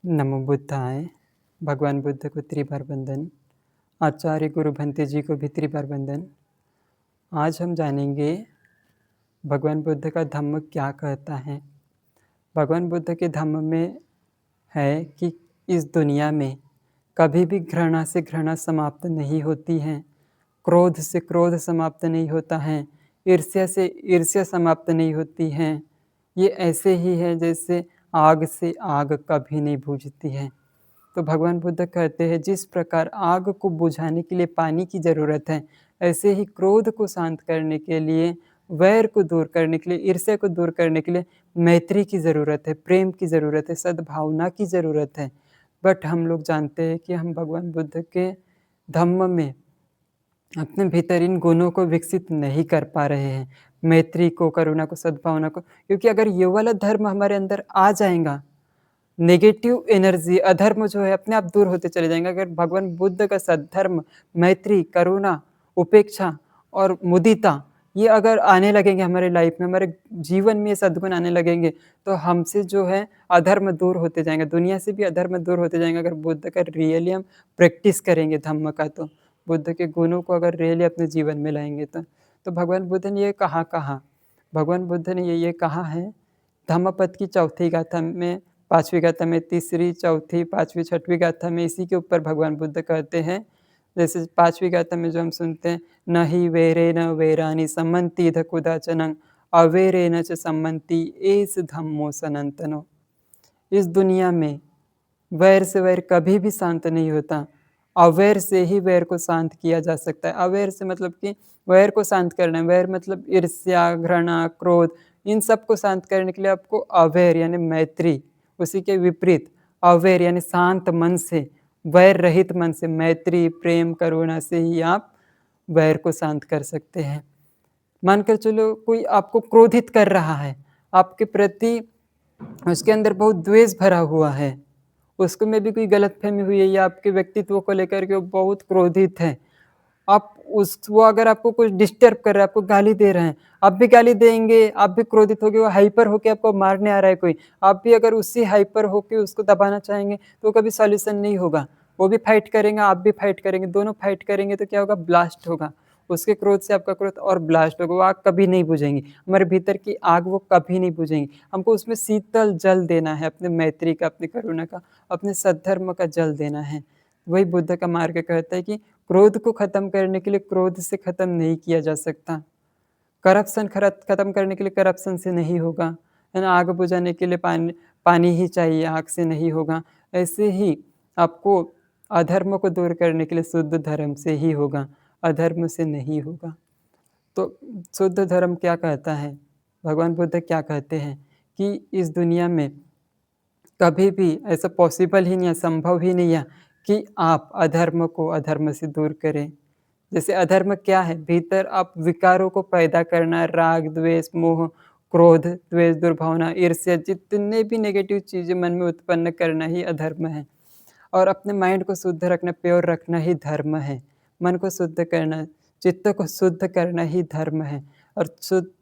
नमो बुद्धाय। भगवान बुद्ध को त्रिबार वंदन। आचार्य गुरु भंते जी को भी त्रिबार वंदन। आज हम जानेंगे भगवान बुद्ध का धम्म क्या कहता है। भगवान बुद्ध के धम्म में है कि इस दुनिया में कभी भी घृणा से घृणा समाप्त नहीं होती है, क्रोध से क्रोध समाप्त नहीं होता है, ईर्ष्या से ईर्ष्या समाप्त नहीं होती है। ये ऐसे ही है जैसे आग से आग कभी नहीं बुझती है। तो भगवान बुद्ध कहते हैं जिस प्रकार आग को बुझाने के लिए पानी की ज़रूरत है, ऐसे ही क्रोध को शांत करने के लिए, वैर को दूर करने के लिए, ईर्ष्या को दूर करने के लिए मैत्री की ज़रूरत है, प्रेम की ज़रूरत है, सद्भावना की ज़रूरत है। बट हम लोग जानते हैं कि हम भगवान बुद्ध के धम्म में अपने भीतर इन गुणों को विकसित नहीं कर पा रहे हैं, मैत्री को, करुणा को, सद्भावना को। क्योंकि अगर ये वाला धर्म हमारे अंदर आ जाएगा, नेगेटिव एनर्जी, अधर्म जो है अपने आप दूर होते चले जाएंगे। अगर भगवान बुद्ध का सद्धर्म, मैत्री, करुणा, उपेक्षा और मुदिता ये अगर आने लगेंगे हमारे लाइफ में, हमारे जीवन में ये सद्गुण आने लगेंगे, तो हमसे जो है अधर्म दूर होते जाएंगे, दुनिया से भी अधर्म दूर होते जाएंगे। अगर बुद्ध का रियली हम प्रैक्टिस करेंगे धम्म का, तो बुद्ध के गुणों को अगर रियली अपने जीवन में लाएंगे तो भगवान बुद्ध ने ये कहा भगवान बुद्ध ने ये कहा है धम्मपद की चौथी गाथा में, पाँचवीं गाथा में, तीसरी, चौथी, पाँचवीं, छठवीं गाथा में इसी के ऊपर भगवान बुद्ध कहते हैं। जैसे पाँचवीं गाथा में जो हम सुनते हैं, न हि वैरेण वैराणि सम्मन्ति कुदाचनं अवैरेण च सम्मन्ति एष धम्मो सनातनो। इस दुनिया में वैर से वैर कभी भी शांत नहीं होता, अवैर से ही वैर को शांत किया जा सकता है। अवैर से मतलब कि वैर को शांत करना है। वैर मतलब ईर्ष्या, घृणा, क्रोध, इन सब को शांत करने के लिए आपको अवैर यानी मैत्री, उसी के विपरीत अवैर यानी शांत मन से, वैर रहित मन से, मैत्री, प्रेम, करुणा से ही आप वैर को शांत कर सकते हैं। मानकर चलो कोई आपको क्रोधित कर रहा है, आपके प्रति उसके अंदर बहुत द्वेष भरा हुआ है, उसको में भी कोई गलतफहमी हुई है या आपके व्यक्तित्व को लेकर के वो बहुत क्रोधित है। आप वो अगर आपको कुछ डिस्टर्ब कर रहा है, आपको गाली दे रहे हैं, आप भी गाली देंगे, आप भी क्रोधित होके, वो हाइपर होके आपको मारने आ रहा है कोई, आप भी अगर उसी हाइपर होके उसको दबाना चाहेंगे तो कभी सॉल्यूशन नहीं होगा। वो भी फाइट करेंगे, आप भी फाइट करेंगे, दोनों फाइट करेंगे तो क्या होगा, ब्लास्ट होगा। उसके क्रोध से आपका क्रोध और ब्लास्ट होगा, वो आग कभी नहीं बुझेंगी, हमारे भीतर की आग वो कभी नहीं बुझेंगी। हमको उसमें शीतल जल देना है, अपने मैत्री का, अपनी करुणा का, अपने सद्धर्म का जल देना है। वही बुद्ध का मार्ग कहता है कि क्रोध को खत्म करने के लिए क्रोध से खत्म नहीं किया जा सकता, करप्शन खत्म करने के लिए करप्शन से नहीं होगा, है ना। आग बुझाने के लिए पानी ही चाहिए, आग से नहीं होगा। ऐसे ही आपको अधर्म को दूर करने के लिए शुद्ध धर्म से ही होगा, अधर्म से नहीं होगा। तो शुद्ध धर्म क्या कहता है, भगवान बुद्ध क्या कहते हैं कि इस दुनिया में कभी भी ऐसा पॉसिबल ही नहीं है, संभव ही नहीं है कि आप अधर्म को अधर्म से दूर करें। जैसे अधर्म क्या है, भीतर आप विकारों को पैदा करना, राग, द्वेष, मोह, क्रोध, द्वेष, दुर्भावना, ईर्ष्या, जितने भी नेगेटिव चीज़ें मन में उत्पन्न करना ही अधर्म है। और अपने माइंड को शुद्ध रखना, प्योर रखना ही धर्म है। मन को शुद्ध करना, चित्त को शुद्ध करना ही धर्म है। और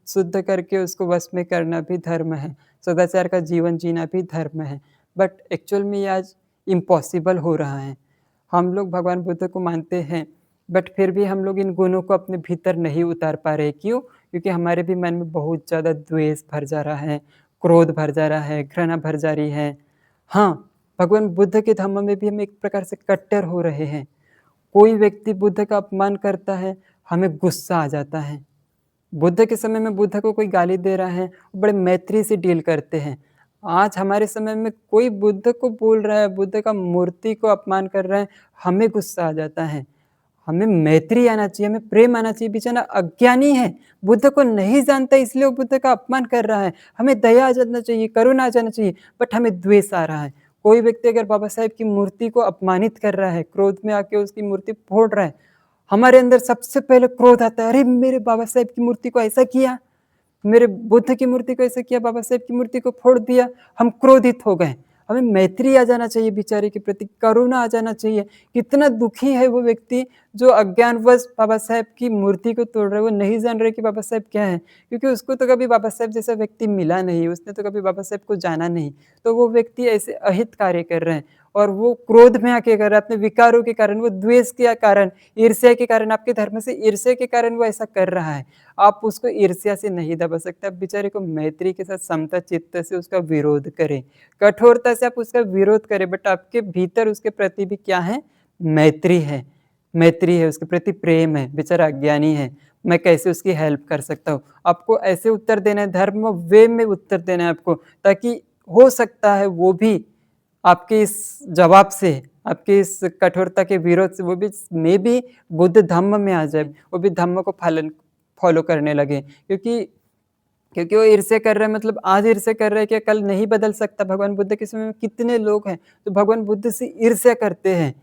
शुद्ध करके उसको वश में करना भी धर्म है। सदाचार का जीवन जीना भी धर्म है। बट एक्चुअल में ये आज इम्पॉसिबल हो रहा है। हम लोग भगवान बुद्ध को मानते हैं, बट फिर भी हम लोग इन गुणों को अपने भीतर नहीं उतार पा रहे। क्यों? क्योंकि हमारे भी मन में बहुत ज़्यादा द्वेष भर जा रहा है, क्रोध भर जा रहा है, घृणा भर जा रही है। हाँ, भगवान बुद्ध के धम्म में भी हम एक प्रकार से कट्टर हो रहे हैं। कोई व्यक्ति बुद्ध का अपमान करता है, हमें गुस्सा आ जाता है। बुद्ध के समय में बुद्ध को कोई गाली दे रहा है, बड़े मैत्री से डील करते हैं। आज हमारे समय में कोई बुद्ध को बोल रहा है, बुद्ध का मूर्ति को अपमान कर रहा है, हमें गुस्सा आ जाता है। हमें मैत्री आना चाहिए, हमें प्रेम आना चाहिए। बेचारा अज्ञानी है, बुद्ध को नहीं जानता, इसलिए वो बुद्ध का अपमान कर रहा है। हमें दया आ जाना चाहिए, करुणा आ जाना चाहिए, बट हमें द्वेष आ रहा है। कोई व्यक्ति अगर बाबा साहेब की मूर्ति को अपमानित कर रहा है, क्रोध में आके उसकी मूर्ति फोड़ रहा है, हमारे अंदर सबसे पहले क्रोध आता है, अरे मेरे बाबा साहेब की मूर्ति को ऐसा किया, मेरे बुद्ध की मूर्ति को ऐसा किया, बाबा साहेब की मूर्ति को फोड़ दिया, हम क्रोधित हो गए। हमें मैत्री आ जाना चाहिए बेचारे के प्रति, करुणा आ जाना चाहिए। कितना दुखी है वो व्यक्ति जो अज्ञानवश बाबा साहेब की मूर्ति को तोड़ रहा है, वो नहीं जान रहे कि बाबा साहेब क्या हैं। क्योंकि उसको तो कभी बाबा साहेब जैसा व्यक्ति मिला नहीं, उसने तो कभी बाबा साहेब को जाना नहीं। तो वो व्यक्ति ऐसे अहित कार्य कर रहे हैं और वो क्रोध में आके कर रहा है, अपने विकारों के कारण, वो द्वेष के कारण, ईर्ष्या के कारण, आपके धर्म से ईर्ष्या के कारण वो ऐसा कर रहा है। आप उसको ईर्ष्या से नहीं दबा सकते, आप बेचारे को मैत्री के साथ समता चित्त से उसका विरोध करें, कठोरता से आप उसका विरोध करें, बट आपके भीतर उसके प्रति भी क्या है? मैत्री है। मैत्री है, उसके प्रति प्रेम है, बेचारा अज्ञानी है, मैं कैसे उसकी हेल्प कर सकता हूँ? आपको ऐसे उत्तर देना है, धर्म वे में उत्तर देना है आपको, ताकि हो सकता है वो भी आपके इस जवाब से, आपके इस कठोरता के विरोध से वो भी मेबी बुद्ध धम्म में आ जाए, वो भी धम्म को फॉलो करने लगे। क्योंकि वो ईर्ष्या कर रहा है, मतलब आज ईर्ष्या कर रहा है, क्या कल नहीं बदल सकता? भगवान बुद्ध के समय में कितने लोग हैं जो भगवान बुद्ध से ईर्ष्या करते हैं।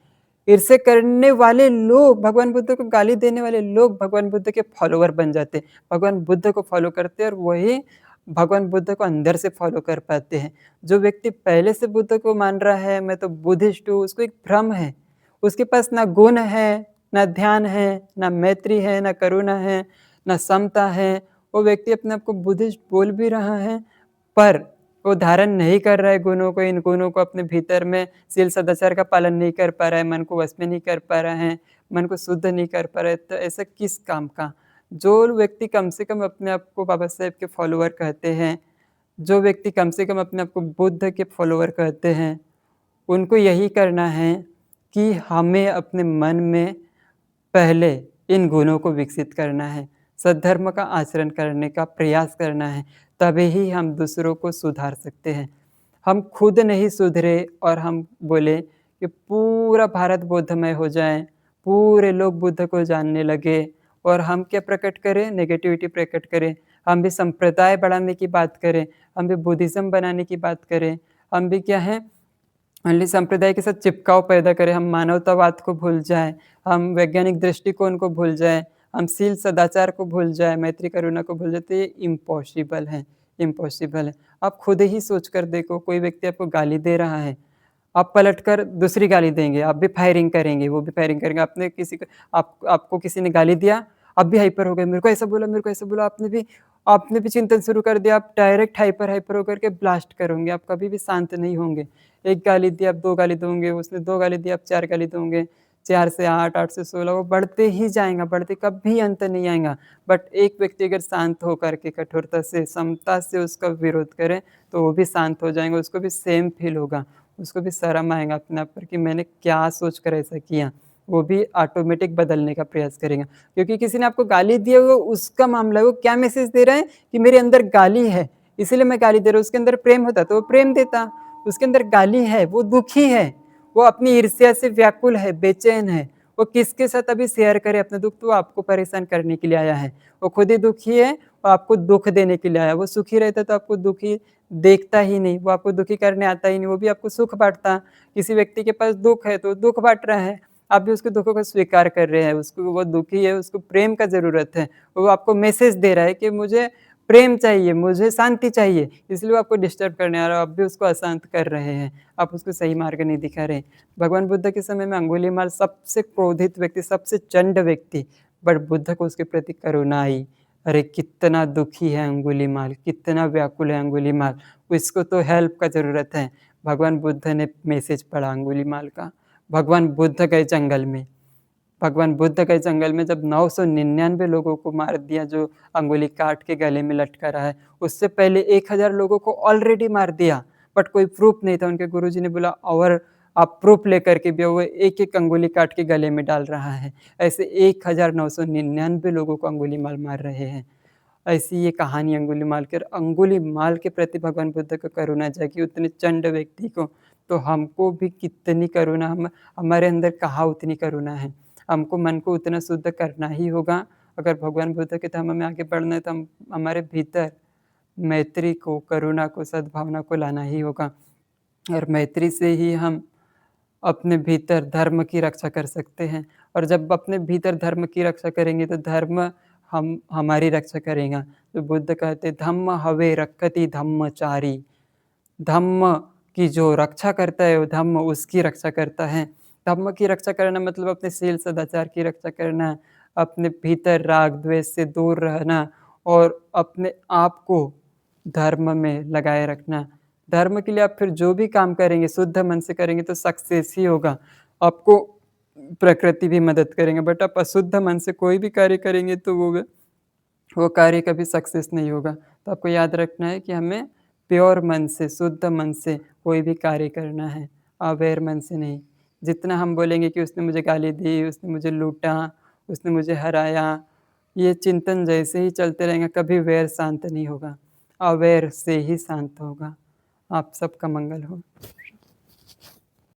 ईर्ष्या करने वाले लोग, भगवान बुद्ध को गाली देने वाले लोग भगवान बुद्ध के फॉलोवर बन जाते हैं, भगवान बुद्ध को फॉलो करते हैं और वही भगवान बुद्ध को अंदर से फॉलो कर पाते हैं। जो व्यक्ति पहले से बुद्ध को मान रहा है, मैं तो बुद्धिस्ट हूँ, उसको एक भ्रम है। उसके पास ना गुण है, ना ध्यान है, ना मैत्री है, ना करुणा है, ना समता है। वो व्यक्ति अपने आप को बुद्धिस्ट बोल भी रहा है, पर वो धारण नहीं कर रहा है गुणों को, इन गुणों को अपने भीतर में, शील सदाचार का पालन नहीं कर पा रहा है, मन को वश में नहीं कर पा रहा है, मन को शुद्ध नहीं कर पा रहा है, तो ऐसा किस काम का? जो व्यक्ति कम से कम अपने आप को बाबा साहेब के फॉलोवर कहते हैं, जो व्यक्ति कम से कम अपने आप को बुद्ध के फॉलोवर कहते हैं, उनको यही करना है कि हमें अपने मन में पहले इन गुणों को विकसित करना है, सद्धर्म का आचरण करने का प्रयास करना है, तभी ही हम दूसरों को सुधार सकते हैं। हम खुद नहीं सुधरे और हम बोले कि पूरा भारत बुद्धमय हो जाए, पूरे लोग बुद्ध को जानने लगे और हम क्या प्रकट करें? नेगेटिविटी प्रकट करें। हम भी संप्रदाय बढ़ाने की बात करें, हम भी बुद्धिज़्म बनाने की बात करें, हम भी क्या है अन्य संप्रदाय के साथ चिपकाव पैदा करें, हम मानवतावाद को भूल जाएँ, हम वैज्ञानिक दृष्टिकोण को भूल जाएँ, हम शील सदाचार को भूल जाएँ, मैत्री करुणा को भूल जाएँ, तो ये इम्पॉसिबल है, इम्पॉसिबल है। आप खुद ही सोच कर देखो, कोई व्यक्ति आपको गाली दे रहा है, आप पलटकर दूसरी गाली देंगे, आप भी फायरिंग करेंगे, वो भी फायरिंग करेंगे। आपने किसी को आपको किसी ने गाली दिया, आप भी हाइपर हो गए, मेरे को ऐसा बोला, मेरे को ऐसा बोला, आपने भी चिंतन शुरू कर दिया, आप डायरेक्ट हाइपर होकर के ब्लास्ट करोगे, आप कभी भी शांत नहीं होंगे। एक गाली दी, आप 2 गाली दोगे, उसने 2 गाली दी, आप 4 गाली दोगे, 4 से 8, 8 से 16 वो बढ़ते ही जाएगा, बढ़ते कभी अंत नहीं आएगा। बट एक व्यक्ति अगर शांत होकर के कठोरता से, समता से उसका विरोध करे, तो वो भी शांत हो जाएगा, उसको भी सेम फील होगा, उसको भी शर्म आएगा अपने आप पर कि मैंने क्या सोच कर ऐसा किया। वो भी ऑटोमेटिक बदलने का प्रयास करेगा। क्योंकि किसी ने आपको गाली दी है, वो उसका मामला है, वो क्या मैसेज दे रहा है कि मेरे अंदर गाली है, इसीलिए मैं गाली दे रहा हूँ। उसके अंदर प्रेम होता तो वो प्रेम देता, उसके अंदर गाली है, वो दुखी है, वो अपनी ईर्ष्या से व्याकुल है, बेचैन है, वो किसके साथ अभी शेयर करे अपना दुःख? तो वो आपको परेशान करने के लिए आया है। वो खुद ही दुखी है और आपको दुःख देने के लिए आया है। वो सुखी रहता तो आपको दुखी देखता ही नहीं, वो आपको दुखी करने आता ही नहीं, वो भी आपको सुख बाँटता। किसी व्यक्ति के पास दुःख है तो दुःख बाँट रहा है, आप भी उसके दुःखों को स्वीकार कर रहे हैं, उसको वो दुखी है, उसको प्रेम का ज़रूरत है। वो आपको मैसेज दे रहा है कि मुझे प्रेम चाहिए, मुझे शांति चाहिए, इसलिए वो आपको डिस्टर्ब करने आ रहा है, आप भी उसको अशांत कर रहे हैं, आप उसको सही मार्ग नहीं दिखा रहे। भगवान बुद्ध के समय में अंगुलीमाल सबसे क्रोधित व्यक्ति, सबसे चंड व्यक्ति, बट बुद्ध को उसके प्रति करुणा आई। अरे! कितना दुखी है अंगुलीमाल, कितना व्याकुल है अंगुलीमाल, इसको तो हेल्प का ज़रूरत है। भगवान बुद्ध ने मैसेज पढ़ा अंगुलीमाल का। भगवान बुद्ध गए जंगल में। भगवान बुद्ध गए जंगल में जब 999 लोगों को मार दिया जो अंगुली काट के गले में लटका रहा है। उससे पहले 1000 लोगों को ऑलरेडी मार दिया, बट कोई प्रूफ नहीं था। उनके गुरुजी ने बोला और आप प्रूफ लेकर के भी वो एक-एक अंगुली काट के गले में डाल रहा है। ऐसे 1999 लोगों को अंगुलीमाल मार रहे हैं। ऐसी ये कहानी अंगुलीमाल की, और अंगुलीमाल के प्रति भगवान बुद्ध को करुणा जागी उतने चंड व्यक्ति को, तो हमको भी कितनी करुणा, हम हमारे अंदर कहाँ उतनी करुणा है। हमको मन को उतना शुद्ध करना ही होगा। अगर भगवान बुद्ध के धर्म में आगे बढ़ना है तो हम हमारे भीतर मैत्री को, करुणा को, सद्भावना को लाना ही होगा और मैत्री से ही हम अपने भीतर धर्म की रक्षा कर सकते हैं। और जब अपने भीतर धर्म की रक्षा करेंगे तो धर्म हम हमारी रक्षा करेगा। तो बुद्ध कहते धम्म हवे रक्षति धम्मचारी। धम्म की जो रक्षा करता है वो धम्म उसकी रक्षा करता है। धम्म की रक्षा करना मतलब अपने शील सदाचार की रक्षा करना, अपने भीतर राग द्वेष से दूर रहना और अपने आप को धर्म में लगाए रखना। धर्म के लिए आप फिर जो भी काम करेंगे शुद्ध मन से करेंगे तो सक्सेस ही होगा। आपको प्रकृति भी मदद करेंगे बट आप अशुद्ध मन से कोई भी कार्य करेंगे तो वो कार्य कभी सक्सेस नहीं होगा। तो आपको याद रखना है कि हमें प्योर मन से, शुद्ध मन से कोई भी कार्य करना है, अवैर मन से नहीं। जितना हम बोलेंगे कि उसने मुझे गाली दी, उसने मुझे लूटा, उसने मुझे हराया, ये चिंतन जैसे ही चलते रहेंगे कभी वैर शांत नहीं होगा, अवैर से ही शांत होगा। आप सबका मंगल हो।